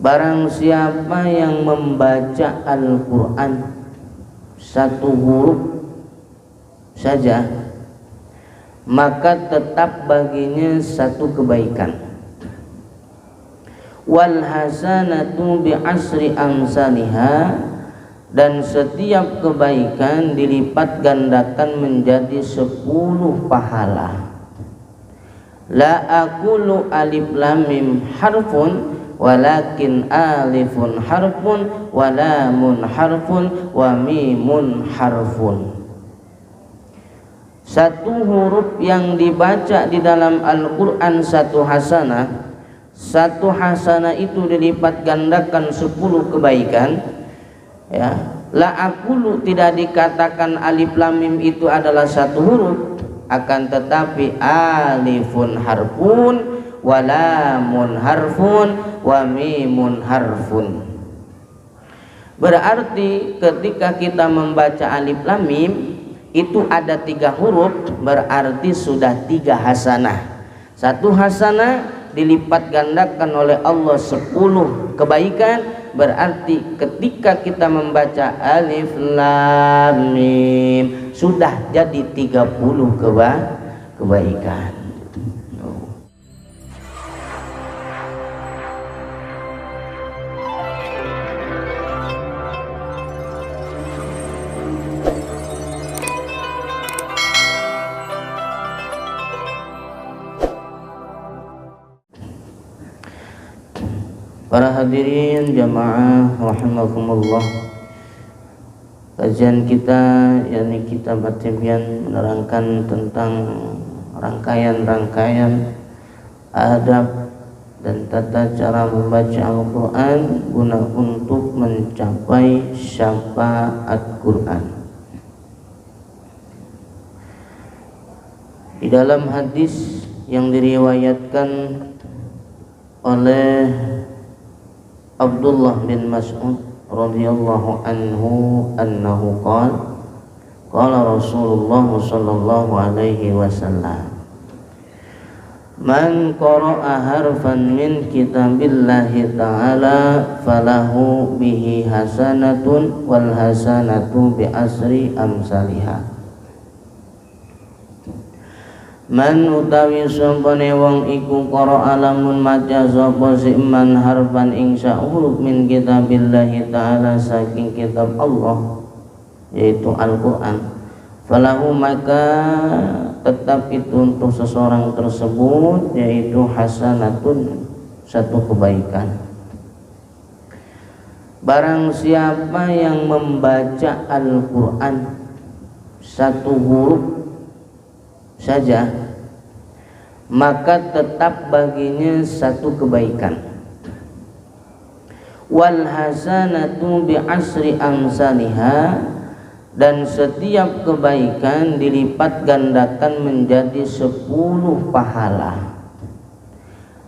Barang siapa yang membaca Al-Quran satu huruf saja, maka tetap baginya satu kebaikan. Wal hasanatu bi asri amsalihha, dan setiap kebaikan dilipat gandakan menjadi 10 pahala. La aqulu alif lam mim harfun walakin alifun harfun wa lamun harfun wa mimun harfun. Satu huruf yang dibaca di dalam Al-Quran satu hasanah, satu hasanah itu dilipat gandakan 10 kebaikan. Ya, la aqulu tidak dikatakan alif lam mim itu adalah satu huruf, akan tetapi alifun harfun wa lamun harfun wa mimun harfun. Berarti ketika kita membaca alif lam mim itu ada 3 huruf, berarti sudah 3 hasanah. Satu hasanah dilipat gandakan oleh Allah 10 kebaikan, berarti ketika kita membaca alif lam mim sudah jadi 30 kebaikan. Para hadirin jamaah rahimakumullah, kajian kita yakni kitab At-Tibyan menerangkan tentang rangkaian-rangkaian adab dan tata cara membaca Al-Quran guna untuk mencapai syafaat Quran. Di dalam hadis yang diriwayatkan oleh Abdullah bin Mas'ud radhiyallahu anhu annahu qala Rasulullah sallallahu alaihi wasallam, man qara'a harfan min kitabillahi ta'ala falahu bihi hasanatun wal hasanatu bi asri amsalihha. Man utawi sampane wong iku qara alamun maca sapa si man harfan ing huruf min kitabillahi ta'ala saking kitab Allah yaitu Al-Quran, falahu maka tetap itu untuk seseorang tersebut yaitu hasanatun satu kebaikan. Barang siapa yang membaca Al-Quran satu huruf saja, maka tetap baginya satu kebaikan. Wal hasanatu bi asri amsalihha, dan setiap kebaikan dilipat gandakan menjadi 10 pahala.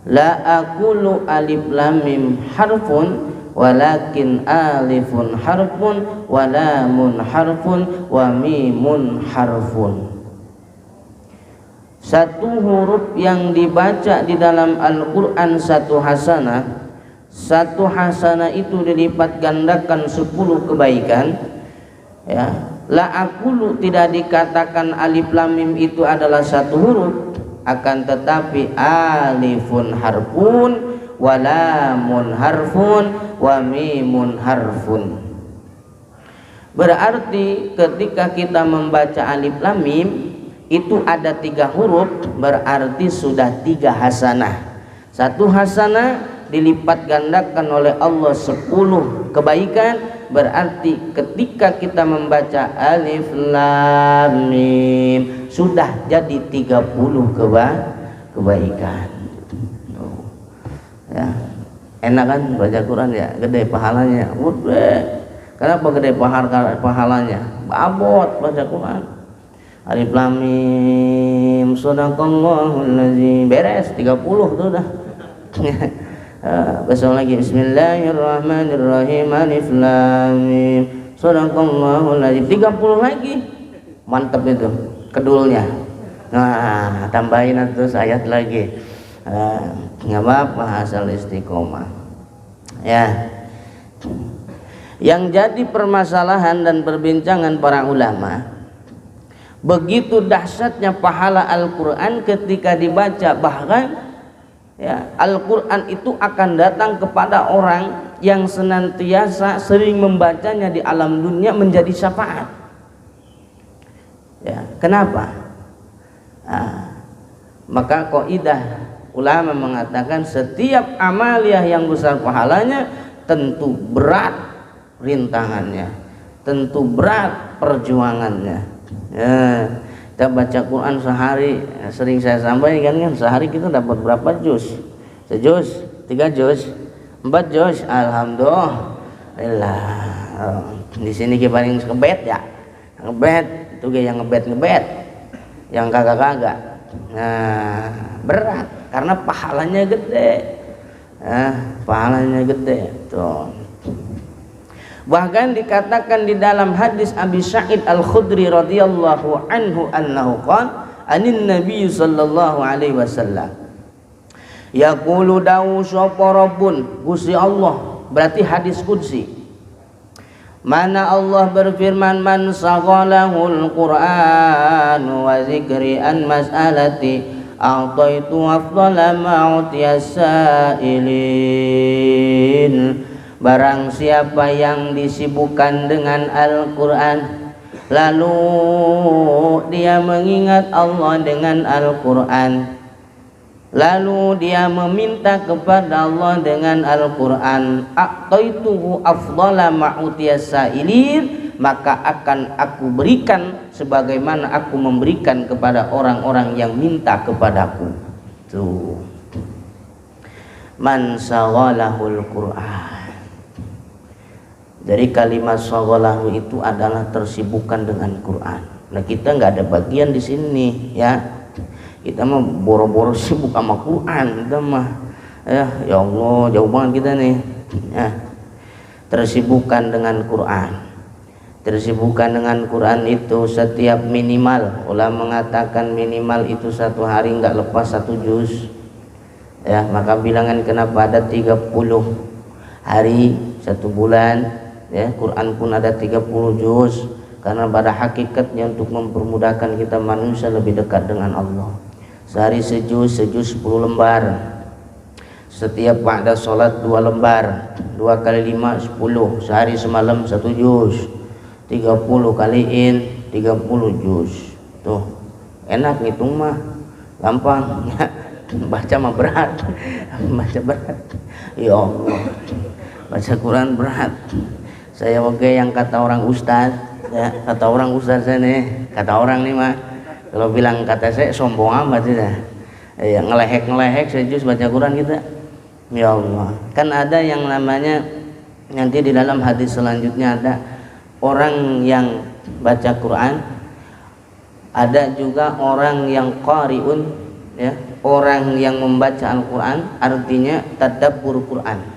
La aqulu alif lam mim harfun walakin alifun harfun wa lamun harfun wa mimun harfun. Satu huruf yang dibaca di dalam Al-Quran satu hasanah, satu hasanah itu dilipat gandakan 10 kebaikan. Ya, la aqulu tidak dikatakan alif lam mim itu adalah satu huruf, akan tetapi alifun harfun wa lamun harfun wa mimun harfun. Berarti ketika kita membaca alif lam mim itu ada 3 huruf, berarti sudah 3 hasanah. Satu hasanah dilipat gandakan oleh Allah 10 kebaikan, berarti ketika kita membaca alif lam mim sudah jadi 30 kebaikan. Ya, enak kan baca Quran ya, gede pahalanya. Kenapa gede pahalanya? Babot baca Quran. Alif lam mim sadaqallahul lazim, beres 30 tuh dah. Besok lagi bismillahirrahmanirrahim alif lam mim sadaqallahul lazim, 30 lagi. Mantap itu kedulnya. Nah, tambahin terus ayat lagi. Nggak apa-apa asal istiqomah. Ya. Yang jadi permasalahan dan perbincangan para ulama, begitu dahsyatnya pahala Al-Qur'an ketika dibaca, bahkan ya, Al-Qur'an itu akan datang kepada orang yang senantiasa sering membacanya di alam dunia menjadi syafaat. Ya, kenapa? Maka kaidah ulama mengatakan setiap amaliyah yang besar pahalanya tentu berat rintangannya, tentu berat perjuangannya. Ya, kita baca Quran sehari, sering saya sampaikan kan, sehari kita dapat berapa juz? Sejuz, 3 juz, 4 juz, alhamdulillah. Di sini kita paling ngebet ya, ngebet itu yang ngebet, yang kagak. Nah, berat karena pahalanya gede. Pahalanya gede tuh. Bahkan dikatakan di dalam hadis Abi Sa'id Al-Khudri radhiyallahu anhu annahu qala anin Nabi sallallahu alaihi wasallam yaqulu dawu sapa rabbun Gusti Allah, berarti hadis qudsi, mana Allah berfirman man saghalahul Qur'an wa zikri an mas'alati a'taitu afdala ma'utiyas sa'ilin. Barang siapa yang disibukkan dengan Al-Quran, lalu dia mengingat Allah dengan Al-Quran, lalu dia meminta kepada Allah dengan Al-Quran, a'taituhu afdhala ma'utiyas sa'ilin, maka akan aku berikan sebagaimana aku memberikan kepada orang-orang yang minta kepadaku. Tuh, man saghalahul Qur'an. Dari kalimat saghalahu itu adalah tersibukkan dengan Quran. Nah, kita nggak ada bagian di sini ya. Kita mah boro-boro sibuk sama Quran, kita mah ya Allah, jauh banget kita nih ya. Tersibukkan dengan Quran. Tersibukkan dengan Quran itu setiap minimal, ulama mengatakan minimal itu 1 hari nggak lepas 1 juz ya. Maka bilangan kenapa ada 30 hari 1 bulan ya. Quran pun ada 30 juz, karena pada hakikatnya untuk mempermudahkan kita manusia lebih dekat dengan Allah. Sehari sejuz 10 lembar. Setiap pada sholat 2 lembar, 2 kali 5 10. Sehari semalam 1 juz, 30 kaliin 30 juz. Tuh enak ngitung mah, gampang. Baca mah berat. Baca berat ya Allah, baca Quran berat. Saya oke yang kata orang ustaz ya, kata orang ustaz saya nih, kata orang nih mah kalau bilang kata saya sombong amat ya, ngelehek sejus baca Quran kita. Ya Allah, kan ada yang namanya nanti di dalam hadis selanjutnya ada orang yang baca Quran, ada juga orang yang qari'un ya, orang yang membaca Al-Quran artinya tadabbur Quran.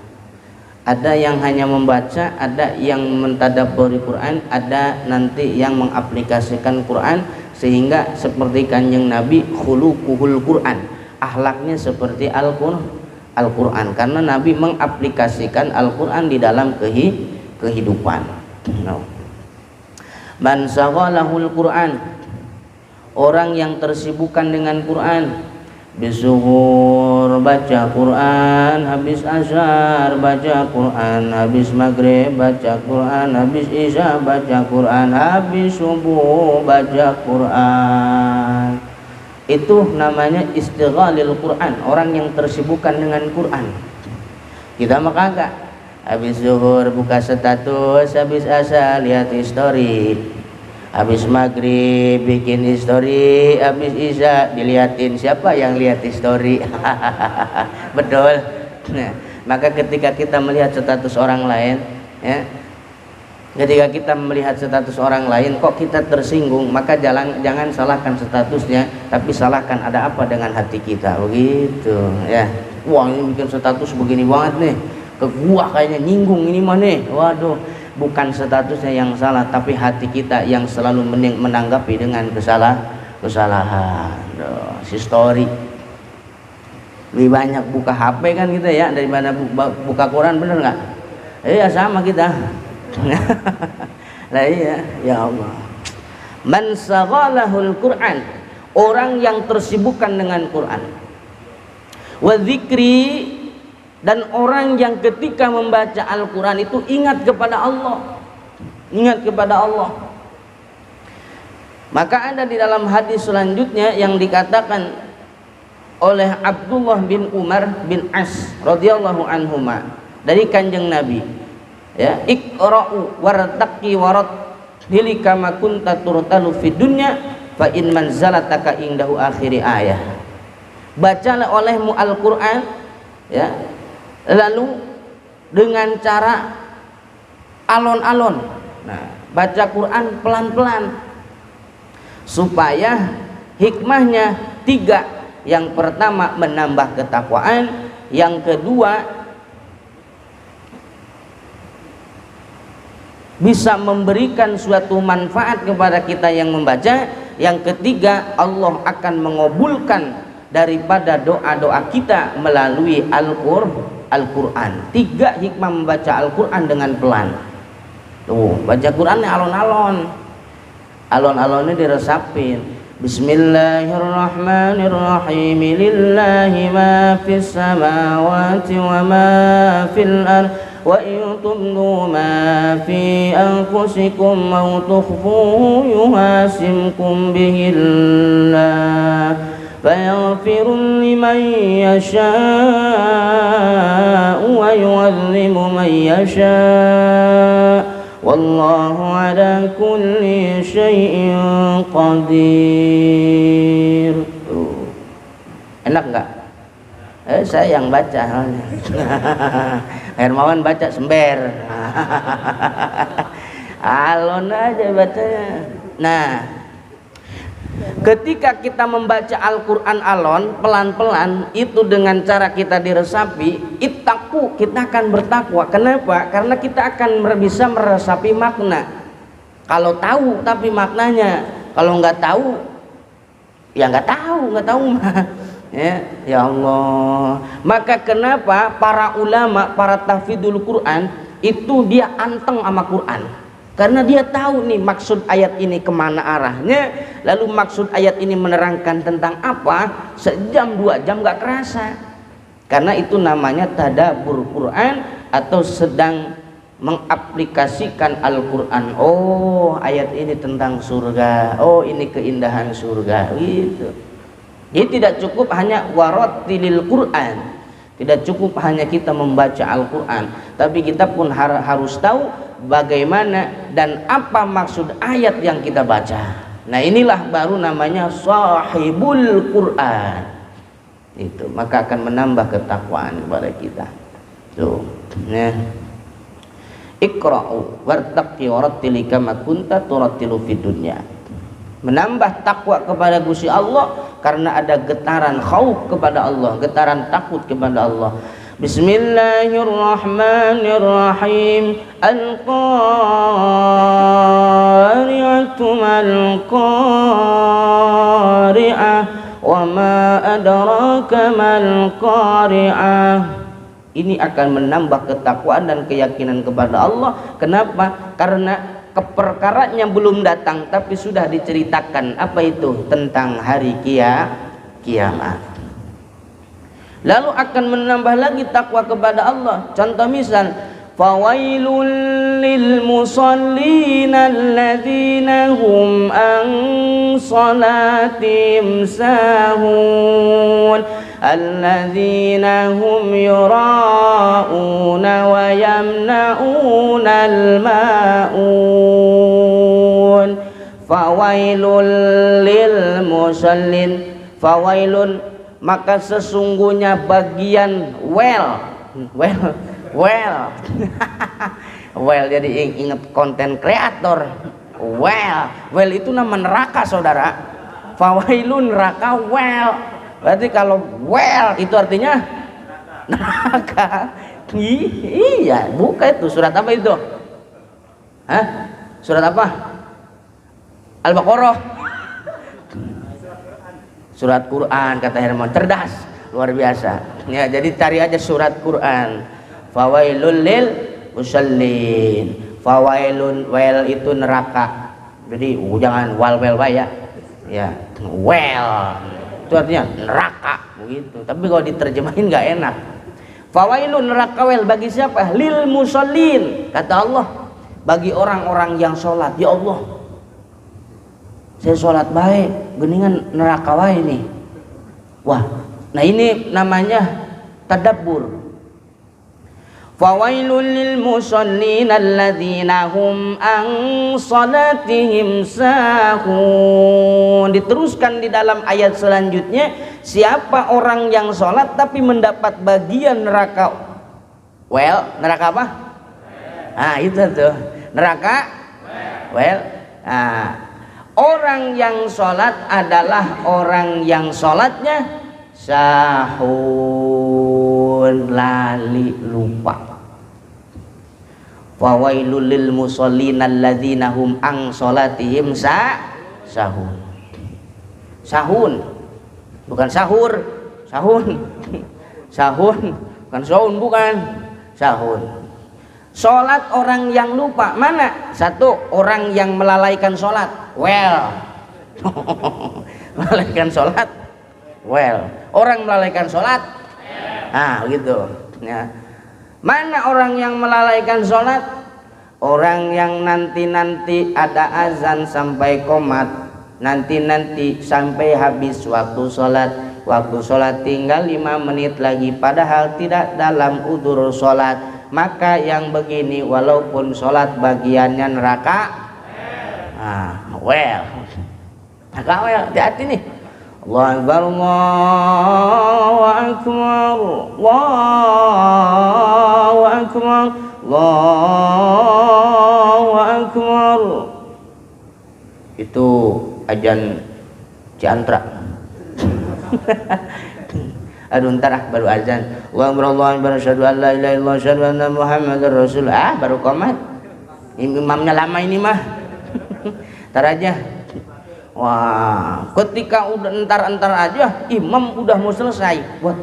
Ada yang hanya membaca, ada yang mentadabburi Quran, ada nanti yang mengaplikasikan Quran, sehingga seperti kanjeng Nabi khuluquhul Quran, akhlaknya seperti Al-Quran, karena Nabi mengaplikasikan Al-Quran di dalam kehidupan. Man saghalahul Quran, orang yang tersibukkan dengan Quran, bisuhur baca Quran, habis asar baca Quran, habis maghrib baca Quran, habis isya baca Quran, habis subuh baca Quran. Itu namanya istighalil Quran, orang yang tersibukkan dengan Quran. Kita mah kagak, habis zuhur buka status, habis asar lihat history, habis maghrib bikin history, habis isya dilihatin. Siapa yang lihat history? Betul. Nah, maka ketika kita melihat status orang lain ya, ketika kita melihat status orang lain kok kita tersinggung, maka jangan salahkan statusnya, tapi salahkan ada apa dengan hati kita, begitu ya. Wah, ini bikin status begini banget nih, ke gua kayaknya nyinggung ini mah nih. Waduh, bukan statusnya yang salah, tapi hati kita yang selalu menanggapi dengan kesalahan. Si story Lebih banyak buka HP kan kita ya daripada buka Quran, bener nggak? Iya sama kita. Lah iya, ya Allah. Man saghalahul Quran, orang yang tersibukkan dengan Quran. Wa dzikri, dan orang yang ketika membaca Al-Quran itu ingat kepada Allah, ingat kepada Allah. Maka ada di dalam hadis selanjutnya yang dikatakan oleh Abdullah bin Umar bin As radhiyallahu anhuma dari kanjeng Nabi, ya, iqra'u wartaqi waratili kama kunta turtalu fid dunya fa in manzalataka indahu akhiri ayah. Bacalah olehmu Al-Quran, ya, lalu dengan cara alon-alon. Nah, baca Quran pelan-pelan supaya hikmahnya 3. Yang pertama menambah ketakwaan, yang kedua bisa memberikan suatu manfaat kepada kita yang membaca, yang ketiga Allah akan mengabulkan daripada doa-doa kita melalui Al-Quran. 3 hikmah membaca Al-Quran dengan pelan. Tuh, baca Quran alon-alon, alon-alonnya diresapin. Bismillahirrahmanirrahim. Lillahi ma fis samawati wa ma fil ardh wa in tubdu ma fi anfusikum aw tukhfuhu yuhasimkum bihillah fayaghfiru liman yasha'u wa yu'adzimu man yasha'. Wallahu ala kulli syai'in qadir. Enak enggak? Saya yang baca. Hermawan baca sember. Alon aja bacanya. Nah, ketika kita membaca Al-Quran alon pelan-pelan itu dengan cara kita diresapi, ittaqu, kita akan bertakwa. Kenapa? Karena kita akan bisa meresapi makna. Kalau tahu tapi maknanya, kalau nggak tahu ya nggak tahu mah. Ya Allah. Maka kenapa para ulama, para tahfidzul Quran itu dia anteng sama Quran? Karena dia tahu nih maksud ayat ini kemana arahnya, lalu maksud ayat ini menerangkan tentang apa, sejam 2 jam gak kerasa. Karena itu namanya tadabbur Quran atau sedang mengaplikasikan Al-Quran. Oh, ayat ini tentang surga, oh ini keindahan surga, gitu. Jadi tidak cukup hanya warattilil Quran, tidak cukup hanya kita membaca Al-Quran, tapi kita pun harus tahu bagaimana dan apa maksud ayat yang kita baca. Nah, inilah baru namanya sahibul Quran. Itu maka akan menambah ketakwaan kepada kita. Tuh, nah. Iqra'u wartaqi warattil kama kunta turattilu fid dunya. Menambah takwa kepada Gusti Allah karena ada getaran khauf kepada Allah, getaran takut kepada Allah. Bismillahirrahmanirrahim. Al-qari'atu mal-qari'ah wa ma adraka mal-qari'ah. Ini akan menambah ketakwaan dan keyakinan kepada Allah. Kenapa? Karena keperkaranya belum datang tapi sudah diceritakan apa itu tentang hari kiamat. Lalu akan menambah lagi takwa kepada Allah. Contoh misal, fawailul lil musallin alladzina hum an salatihim sahun alladzina hum yura'una wa yamna'una al-ma'un. Fawailul lil musallin, fawailun, maka sesungguhnya bagian well jadi ingat konten kreator. Well itu nama neraka, saudara. Fawailun neraka, well berarti kalau well itu artinya neraka. Iya, buka itu surat apa itu? Hah? Surat apa? Al-Baqarah. Surat Quran, kata Herman, cerdas. luar biasa. Ya, jadi cari aja surat Quran. Fawailul lil musallin. Fawailun, wail itu neraka. Jadi jangan wal ya. Ya, well. Itu artinya neraka begitu. Tapi kalau diterjemahin nggak enak. Fawailun, neraka wel bagi siapa? Lil musallin. Kata Allah, bagi orang-orang yang sholat. Ya Allah, saya sholat baik, geningan neraka wae nih. Wah, nah ini namanya tadabbur. Fawailul lil musallin alladzina hum an salatihim sahun. Diteruskan di dalam ayat selanjutnya, siapa orang yang sholat tapi mendapat bagian neraka. Well, neraka apa? Ah, itu tuh. Neraka well. Nah, orang yang sholat adalah orang yang sholatnya sahun, lali, lupa. Fawailul lil musallin alladzina hum an sholatihim sahun. Sahun, bukan sahur. Sahun, sahun, bukan sahun, bukan sahun. Sholat orang yang lupa mana? Satu, orang yang melalaikan sholat. Well, melalaikan sholat. Well, orang melalaikan sholat. Ah, gitu. Ya. Mana orang yang melalaikan sholat? Orang yang nanti-nanti ada azan sampai qomat, nanti-nanti sampai habis waktu sholat. Waktu sholat tinggal 5 menit lagi, padahal tidak dalam udzur sholat. Maka yang begini walaupun sholat bagiannya neraka. Well, neraka well, hati-hati nih. Allahu Akbar, Allahu Akbar, Allahu Akbar, Allahu Akbar. Itu ajan Ciantra. Aduh, ntar baru azan. Allahu Akbar, Allahu Akbar, asyhadu an la ilaha illallah, asyhadu anna Muhammadar Rasul. Baru qomat. Imamnya lama ini mah. Ntar aja. Wah, ketika udah entar aja imam udah mau selesai, buat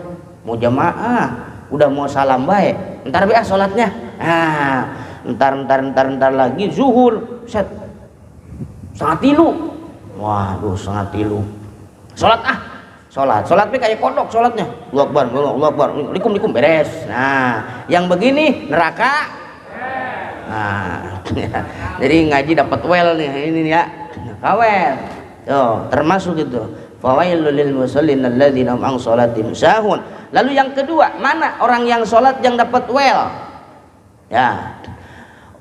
mau jamaah, udah mau salam baik, entar be sholatnya. Entar lagi zuhur, set. 2:30. Waduh, 2:30. Sholat be kayak kodok sholatnya. Allahu Akbar, Allahu Akbar, Assalamualaikum, beres. Nah, yang begini neraka. Jadi ngaji dapat well nih ini ya. Kawel. Termasuk itu. Fawailul lil musallin alladzina hum an sholatihim sahun. Lalu yang kedua, mana orang yang sholat yang dapat well? Ya.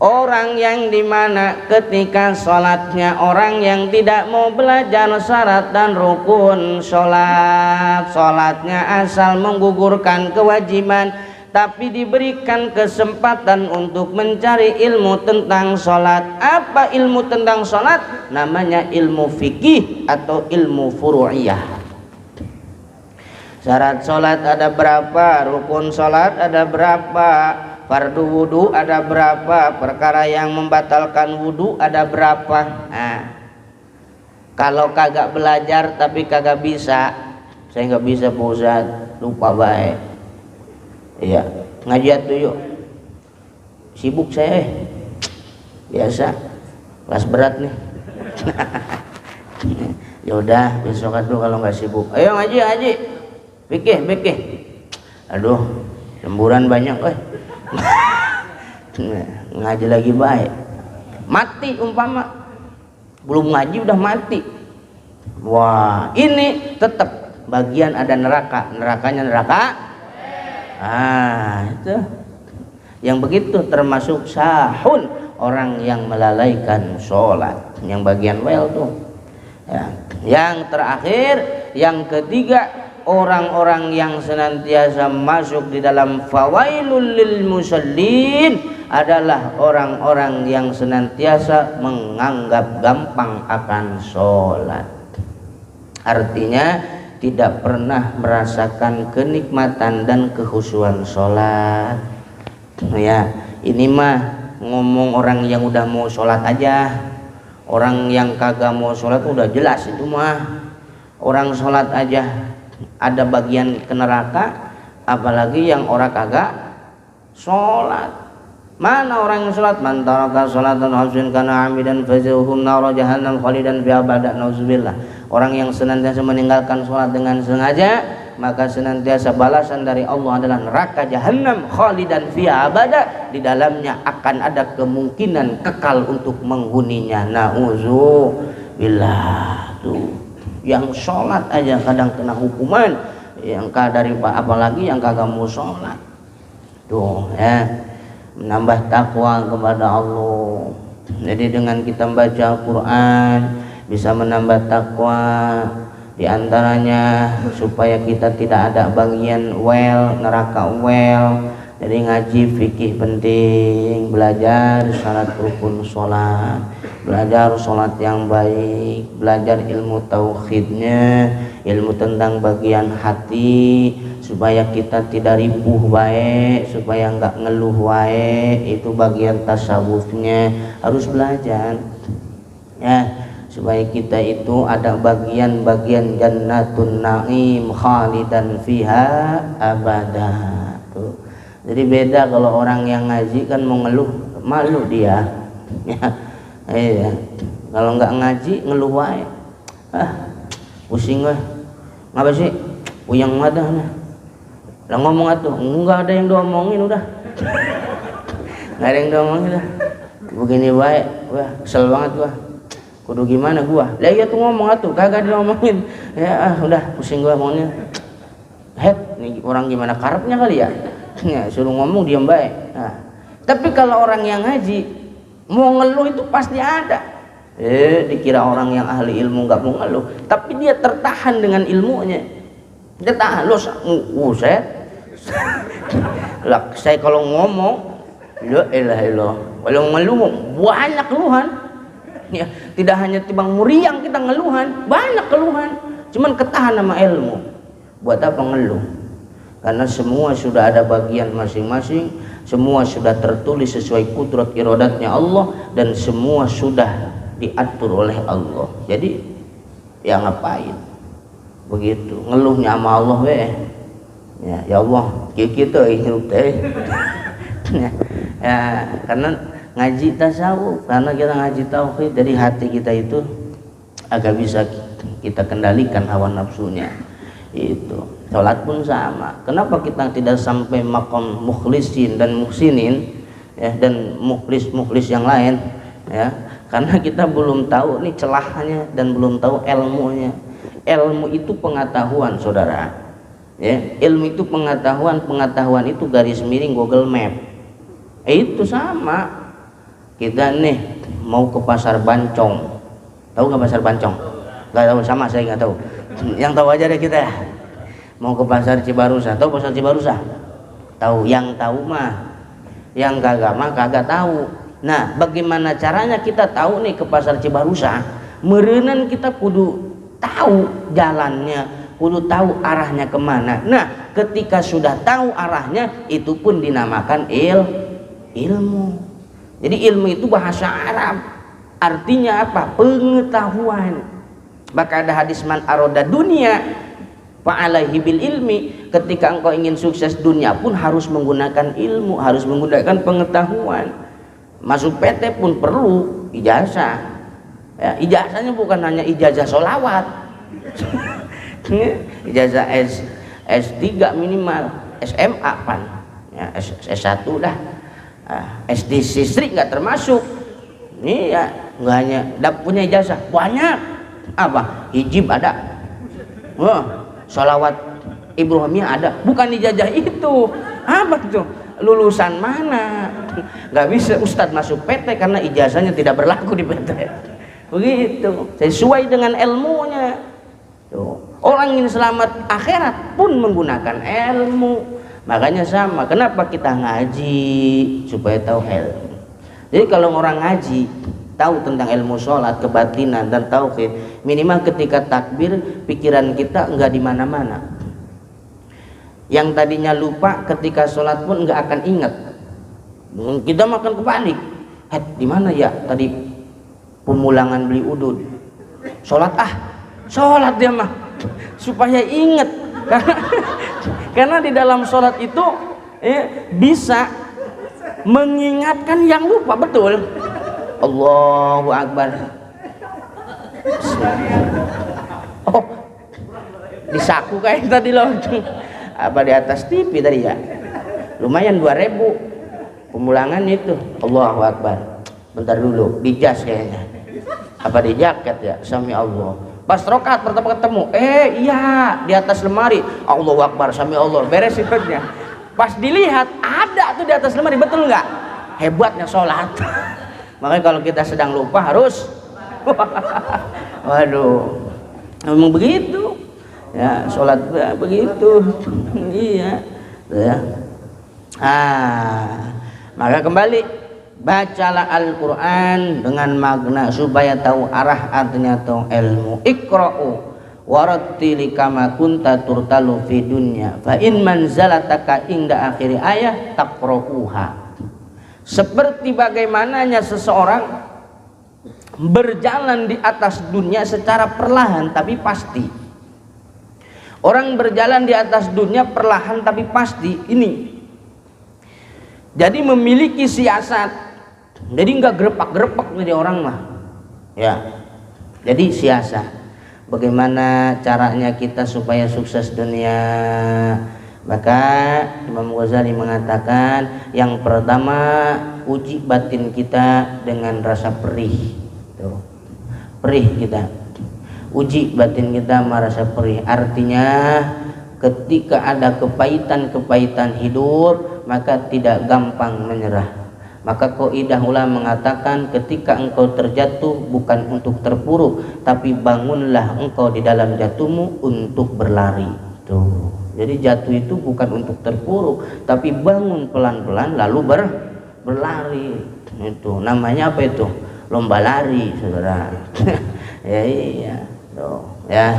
Orang yang dimana ketika sholatnya orang yang tidak mau belajar syarat dan rukun sholat, sholatnya asal menggugurkan kewajiban, tapi diberikan kesempatan untuk mencari ilmu tentang sholat. Apa ilmu tentang sholat? Namanya ilmu fikih atau ilmu furu'iyah. Syarat sholat ada berapa, rukun sholat ada berapa, fardu wudu ada berapa, perkara yang membatalkan wudu ada berapa. Nah, kalau kagak belajar tapi kagak bisa, saya nggak bisa Pak Ustaz, lupa baik. Iya, ngaji tuh yuk. Sibuk saya, biasa, kelas berat nih. Ya udah, besok tuh kalau nggak sibuk. Ayo ngaji. Fikih. Aduh, lemburan banyak, ngaji lagi baik. Mati umpama, belum ngaji udah mati. Wah, ini tetap bagian ada neraka, nerakanya neraka. Itu yang begitu termasuk sahun, orang yang melalaikan sholat, yang bagian well tuh ya. Yang terakhir, yang ketiga, orang-orang yang senantiasa masuk di dalam fawailul lil musallin adalah orang-orang yang senantiasa menganggap gampang akan sholat. Artinya tidak pernah merasakan kenikmatan dan kekhusyuan sholat. Ya, ini mah ngomong orang yang udah mau sholat aja. Orang yang kagak mau sholat udah jelas itu mah. Orang sholat aja ada bagian ke neraka, apalagi yang orang kagak sholat. Mana orang yang sholat? Man taraka sholatan hafsin kana amidan fazuhum nar jahannam khalidan fiha abada, nauzubillah. Orang yang senantiasa meninggalkan sholat dengan sengaja, maka senantiasa balasan dari Allah adalah neraka jahanam khalidan fiha abada, di dalamnya akan ada kemungkinan kekal untuk menghuninya. Nauzubillah. Tuh, yang sholat aja kadang kena hukuman, yang dari apalagi yang kagak mau sholat. Tuh ya, menambah takwa kepada Allah. Jadi dengan kita membaca Al-Quran bisa menambah takwa, di antaranya supaya kita tidak ada bagian neraka. Jadi ngaji fikih penting, belajar syarat rukun sholat, belajar sholat yang baik, belajar ilmu tauhidnya, ilmu tentang bagian hati, supaya kita tidak ribuh baik, supaya enggak ngeluh baik. Itu bagian tasawufnya harus belajar ya, supaya kita itu ada bagian-bagian jannatun na'im khalidan fiha abada. Tuh. Jadi beda kalau orang yang ngaji kan mau ngeluh, malu dia ya. Iya. Kalau enggak ngaji ngeluh wae, pusing weh, ngapa sih puyeng madah nah. Lah ngomong atuh, enggak ada yang diomongin udah. Enggak ada yang diomongin dah. Begini baik, wah kesel banget gua. Kudu gimana gua? Lah iya tuh ngomong atuh, kagak diomongin. Ya udah pusing gua maunya. Nih orang gimana karepnya kali ya? Ya suruh ngomong diam baik. Nah, tapi kalau orang yang ngaji mau ngeluh itu pasti ada. Dikira orang yang ahli ilmu nggak mau ngeluh, tapi dia tertahan dengan ilmunya. Dia tahan loh, saya kalau ngomong, la ilaha illallah, kalau ngeluh banyak keluhan. Ya, tidak hanya timbang muriang kita ngeluhan, banyak keluhan. Cuman ketahan sama ilmu. Buat apa ngeluh? Karena semua sudah ada bagian masing-masing, semua sudah tertulis sesuai kudrat iradatnya Allah, dan semua sudah diatur oleh Allah. Jadi ya ngapain begitu ngeluhnya sama Allah ya Allah kita hidup teh. Ya karena ngaji tasawuf, karena kita ngaji tauhid, jadi hati kita itu agak bisa kita kendalikan hawa nafsunya. Itu sholat pun sama. Kenapa kita tidak sampai makom mukhlisin dan muhsinin ya, dan mukhlis yang lain ya? Karena kita belum tahu nih celahnya dan belum tahu ilmunya. Ilmu itu pengetahuan, saudara ya. Ilmu itu pengetahuan itu garis miring Google Map. Itu sama. Kita nih mau ke pasar Bancong, tahu nggak pasar Bancong? Nggak tahu, sama saya nggak tahu. Yang tahu aja deh kita. Mau ke pasar Cibarusa, tahu pasar Cibarusa? Tahu. Yang tahu mah, yang kagak mah kagak tahu. Nah, bagaimana caranya kita tahu nih ke pasar Cibarusa? Meureunnan kita kudu tahu jalannya, kudu tahu arahnya kemana. Nah, ketika sudah tahu arahnya, itu pun dinamakan ilmu. Jadi ilmu itu bahasa Arab, artinya apa? Pengetahuan. Maka ada hadis man aroda dunia fa'alaihi bil ilmi. Ketika engkau ingin sukses dunia pun harus menggunakan ilmu, harus menggunakan pengetahuan. Masuk PT pun perlu ijazah ya, ijazahnya bukan hanya ijazah sholawat. Ijazah S3 minimal, SMA pan ya, S1 dah. SD sisri nggak termasuk. Ini ya nggak hanya punya ijazah banyak. Apa? Hijib ada, sholawat Ibrahimiyah ada. Bukan ijazah itu. Apa tuh? Lulusan mana? Nggak bisa Ustadz masuk PT karena ijazahnya tidak berlaku di PT. Begitu, sesuai dengan ilmunya. Tuh. Orang ingin selamat akhirat pun menggunakan ilmu. Makanya sama, kenapa kita ngaji? Supaya tahu ilmu. Jadi kalau orang ngaji, tahu tentang ilmu sholat, kebatinan dan tauhid, minimal ketika takbir pikiran kita enggak di mana-mana. Yang tadinya lupa ketika sholat pun enggak akan ingat. Kita makan kebalik. Di mana ya tadi pemulangan beli udud? Sholat sholat dia mah supaya ingat. Karena di dalam sholat itu bisa mengingatkan yang lupa, betul. Allahu Akbar. Oh, di saku kayak tadi loh. Apa di atas TV tadi ya? Lumayan 2.000 pemulangan itu. Allahu Akbar. Bentar dulu, di jas kayaknya. Apa di jaket ya? Sami Allah. Pas rokaat pertama ketemu, iya di atas lemari. Allahu Akbar, Sami Allah. Beres sifatnya. Pas dilihat ada tuh di atas lemari, betul nggak? Hebatnya sholat. Makanya kalau kita sedang lupa harus waduh, memang begitu ya, sholat begitu. Iya ya. Maka kembali, bacalah Al-Quran dengan makna supaya tahu arah, artinya tahu ilmu. Iqra'u warattili kama kunta turtalu fi dunya fa in manzalataka inda akhiri ayah taqra'uha. Seperti bagaimananya seseorang berjalan di atas dunia secara perlahan tapi pasti. Orang berjalan di atas dunia perlahan tapi pasti ini. Jadi memiliki siasat. Jadi nggak grepak-grepak jadi orang mah. Ya. Jadi siasat. Bagaimana caranya kita supaya sukses dunia? Maka Imam Ghazali mengatakan yang pertama, uji batin kita dengan rasa perih. Tuh. Perih kita. Uji batin kita merasa perih. Artinya ketika ada kepahitan-kepahitan hidup, maka tidak gampang menyerah. Maka kaidah ulama mengatakan ketika engkau terjatuh bukan untuk terpuruk, tapi bangunlah engkau di dalam jatuhmu untuk berlari. Tuh. Jadi jatuh itu bukan untuk terpuruk, tapi bangun pelan-pelan lalu berlari. Itu namanya apa itu? Lomba lari, saudara. Ya iya, tuh, ya.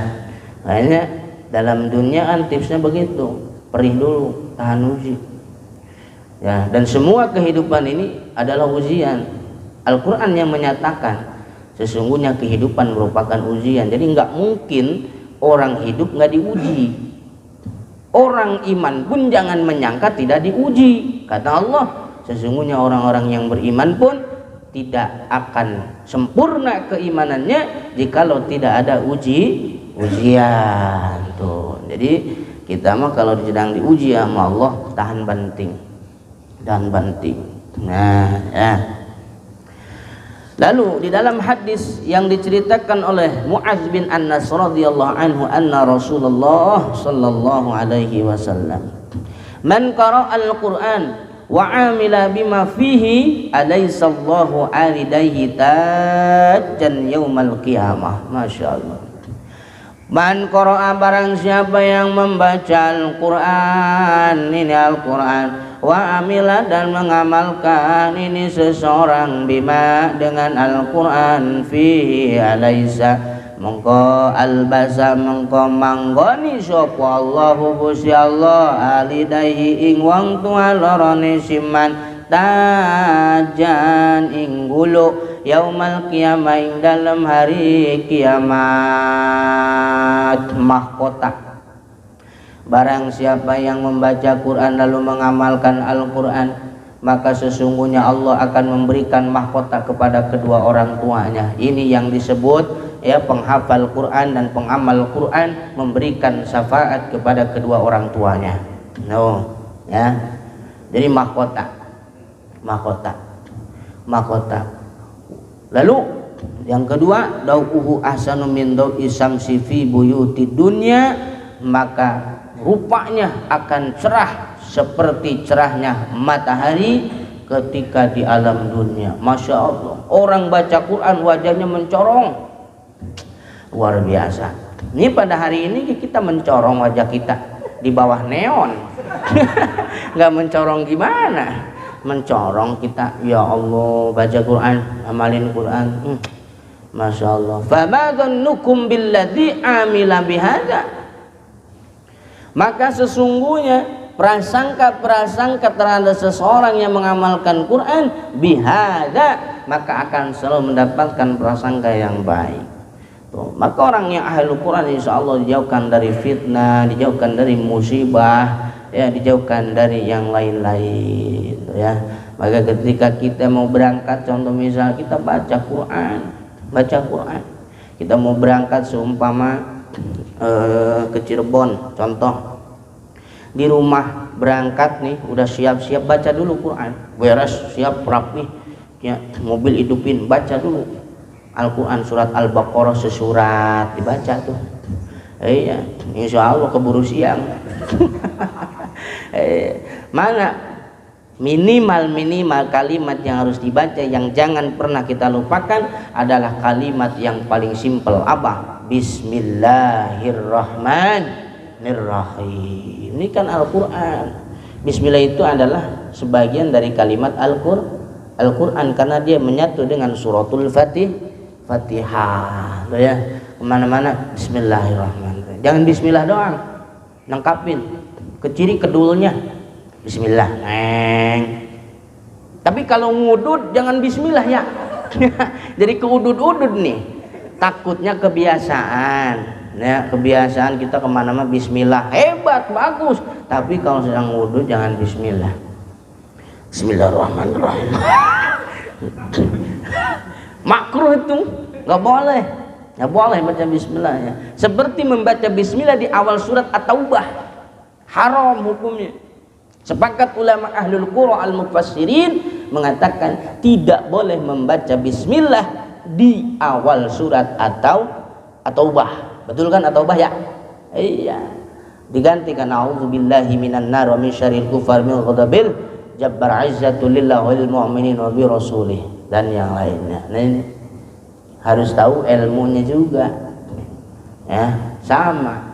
Makanya dalam dunia kan tipsnya begitu, perih dulu, tahan uji. Ya, dan semua kehidupan ini adalah ujian. Al-Quran yang menyatakan sesungguhnya kehidupan merupakan ujian. Jadi nggak mungkin orang hidup nggak diuji. Orang iman pun jangan menyangka tidak diuji. Kata Allah, sesungguhnya orang-orang yang beriman pun tidak akan sempurna keimanannya jikalau tidak ada ujian. Tuh. Jadi kita mah kalau sedang diuji sama Allah tahan banting. Nah, ya. Lalu di dalam hadis yang diceritakan oleh Mu'adz bin Anas radhiyallahu anhu anna Rasulullah sallallahu alaihi wasallam man qara'a al-Qur'an wa 'amila bima fihi alaysa Allahu 'alidayhi tajjan yaumal qiyamah. Masyaallah. Man qara'a, barang siapa yang membaca Al-Qur'an, ini Al-Qur'an, wa amila, dan mengamalkan ini seseorang bima dengan Al-Quran fihi alaysa mengko albasa mengko manggoni sapa Allahu Gusti Allah alidaihi ing wong tua lorone siman tajan ing gulu yaumal qiyamah ing dalam hari kiamat mahkota. Barang siapa yang membaca Quran lalu mengamalkan Al-Quran, maka sesungguhnya Allah akan memberikan mahkota kepada kedua orang tuanya. Ini yang disebut ya penghafal Quran dan pengamal Quran memberikan syafaat kepada kedua orang tuanya. No, ya. Jadi mahkota. Lalu yang kedua, dau'uhu ahsanu min dau'i syamsi fi buyuti dunya, maka rupanya akan cerah seperti cerahnya matahari ketika di alam dunia. Masya Allah, orang baca Quran wajahnya mencorong, luar biasa. Ini pada hari ini kita mencorong wajah kita di bawah neon. Nggak mencorong gimana? Mencorong kita, ya Allah, baca Quran, amalin Quran. Masya Allah. Fama dhannukum billadzi amila bihadza. Maka sesungguhnya prasangka-prasangka terhadap seseorang yang mengamalkan Quran bihada, maka akan selalu mendapatkan prasangka yang baik. Tuh, maka orang yang ahlul Quran insya Allah dijauhkan dari fitnah, dijauhkan dari musibah, ya, dijauhkan dari yang lain-lain, ya. Maka ketika kita mau berangkat, contoh misal kita baca Quran, kita mau berangkat seumpama ke Cirebon, contoh di rumah berangkat nih, udah siap-siap baca dulu Quran, beres siap rapi, ya, mobil hidupin, baca dulu Al-Quran surat Al-Baqarah sesurat, dibaca tuh. Iya, insya Allah keburu siang. Mana minimal kalimat yang harus dibaca, yang jangan pernah kita lupakan adalah kalimat yang paling simpel. Apa? Bismillahirrahmanirrahim. Ini kan Al-Quran. Bismillah itu adalah sebagian dari kalimat Al-Quran karena dia menyatu dengan suratul Fatihah, ya, kemana-mana Bismillahirrahmanirrahim. Jangan Bismillah doang, lengkapin ke ciri kedulnya Bismillah, tapi kalau ngudud jangan Bismillah ya. Jadi keudud-udud nih, takutnya kebiasaan, ya, kebiasaan kita kemana-mana Bismillah, hebat, bagus, tapi kalau sedang ngudud jangan Bismillah. Bismillahirrahmanirrahim. Makruh itu, nggak boleh baca Bismillah, ya. Seperti membaca Bismillah di awal surat At-Taubah, haram hukumnya. Sepakat ulama ahlul Qur'an al-mufassirin mengatakan tidak boleh membaca Bismillah di awal surat At-Taubah. Betul kan At-Taubah ya? Iya. Digantikan a'udzubillahi minan nar wa min syarril kufar min ghadabil jabbar izzatul lillahi wal mu'minin wa bi rasulih dan yang lainnya. Nah, ini harus tahu ilmunya juga, ya, sama.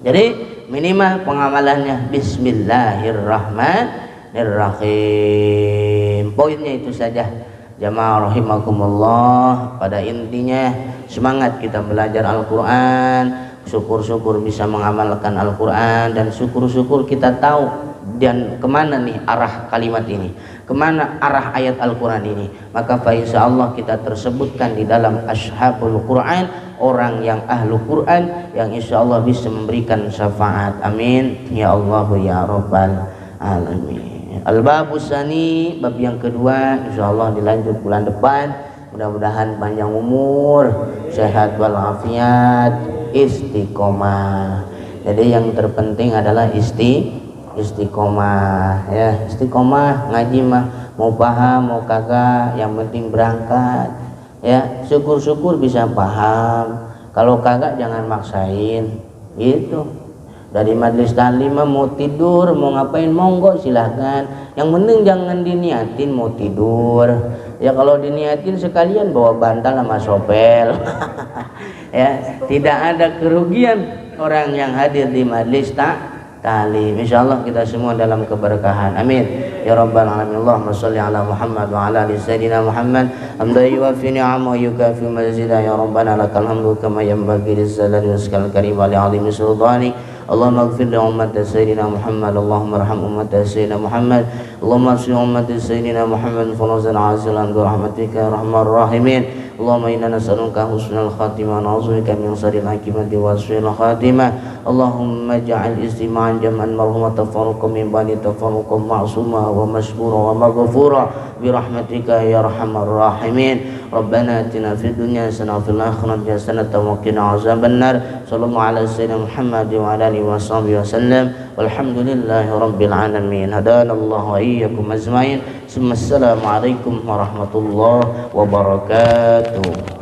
Jadi minimal pengamalannya Bismillahirrahmanirrahim. Poinnya itu saja, jamaah rahimakumullah. Pada intinya semangat kita belajar Al-Quran, syukur-syukur bisa mengamalkan Al-Quran, dan syukur-syukur kita tahu dan kemana nih arah kalimat ini, kemana arah ayat Al-Quran ini. Maka insyaallah kita tersebutkan di dalam ashabul Quran, orang yang ahlu Quran yang insyaallah bisa memberikan syafaat. Amin ya Allah ya Rabbal alamin. Al-babus tsani, bab yang kedua, insyaallah dilanjut bulan depan. Mudah-mudahan panjang umur, sehat walafiat, istiqomah. Jadi yang terpenting adalah istiqomah, ya, istiqomah ngaji mah mau paham mau kagak, yang penting berangkat, ya. Syukur-syukur bisa paham, kalau kagak jangan maksain gitu. Dari majelis taklim mau tidur mau ngapain monggo silahkan, yang penting jangan diniatin mau tidur, ya. Kalau diniatin sekalian bawa bantal sama sopel. Ya, tidak ada kerugian orang yang hadir di majelis taklim. Insyaallah kita semua dalam keberkahan. Amin ya rabbal alamin. Allahumma shalli ala Muhammad wa ala ali sayyidina Muhammad hamdan yuwaffi ni'amahu wa yukafi mazidah. Ya rabbana lakal hamdu kama yanbaghi lizzalali waskal karim wa li'azimi sultani. Allahumma ighfir li ummati sayyidina Muhammad, Allahumma arham ummati sayyidina Muhammad, Allahumma asli ummati sayyidina Muhammad fawzan azilan bi rahmatika ya arhamar rahimin. Allahumma inna nas'aluka husnal khatimah wa na'udzubika min syarril akibati wa su'il khatimah. Allahumma ja'al istima'an jam'an marhumah tafarruqan min ba'di tafarruqan ma'suma wa mashkura wa maghfura bi rahmatika ya arhamar rahimin. Rabbana atina fid dunya hasanah wa fil akhirati hasanah wa qina azaban nar. Sallallahu ala sayyidina Muhammad wa ala alihi wa sahbihi wasallam. Walhamdulillahi rabbil alamin. Hadanallahu wa iyyakum ajmain. Assalamualaikum warahmatullahi wabarakatuh.